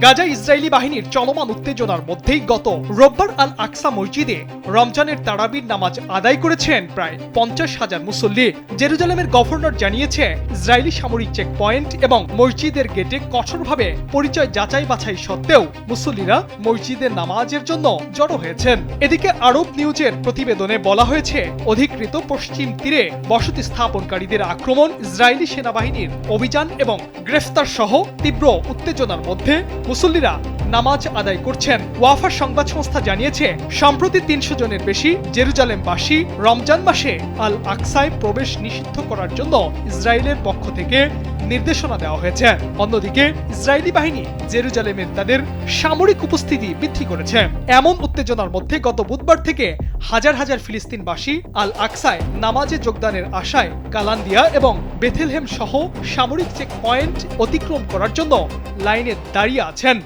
গাজায় ইসরায়েলি বাহিনীর চলমান উত্তেজনার মধ্যেই গত রোববার আল আকসা মসজিদে রমজানের তারাবির নামাজ আদায় করেছেন প্রায় 50,000 মুসল্লি। জেরুজালেমের গভর্নর জানিয়েছে, ইসরায়েলি সামরিক চেক পয়েন্ট এবং মসজিদের গেটে কঠোরভাবে পরিচয় যাচাই বাছাই সত্ত্বেও মুসল্লিরা মসজিদের নামাজের জন্য জড়ো হয়েছেন। এদিকে আরব নিউজের প্রতিবেদনে বলা হয়েছে, অধিকৃত পশ্চিম তীরে বসতি স্থাপনকারীদের আক্রমণ, ইসরায়েলি সেনাবাহিনীর অভিযান এবং গ্রেফতার সহ তীব্র উত্তেজনার মধ্যে মুসল্লিরা নামাজ আদায় করছেন। ওয়াফা সংবাদ সংস্থা জানিয়েছে, সম্প্রতি 300 জনের বেশি জেরুজালেমবাসী রমজান মাসে আল আকসায় প্রবেশ নিষিদ্ধ করার জন্য ইসরায়েলের পক্ষ থেকে নির্দেশনা দেওয়া হয়েছে। অন্যদিকে ইসরায়েলি বাহিনী জেরুজালেমের তাদের সামরিক উপস্থিতি বৃদ্ধি করেছে। এমন উত্তেজনার মধ্যে গত বুধবার থেকে হাজার হাজার ফিলিস্তিনবাসী আল আকসায় নামাজে যোগদানের আশায় কালান্দিয়া এবং বেথেলহেম সহ সামরিক চেক পয়েন্ট অতিক্রম করার জন্য লাইনে দাঁড়িয়ে আছেন।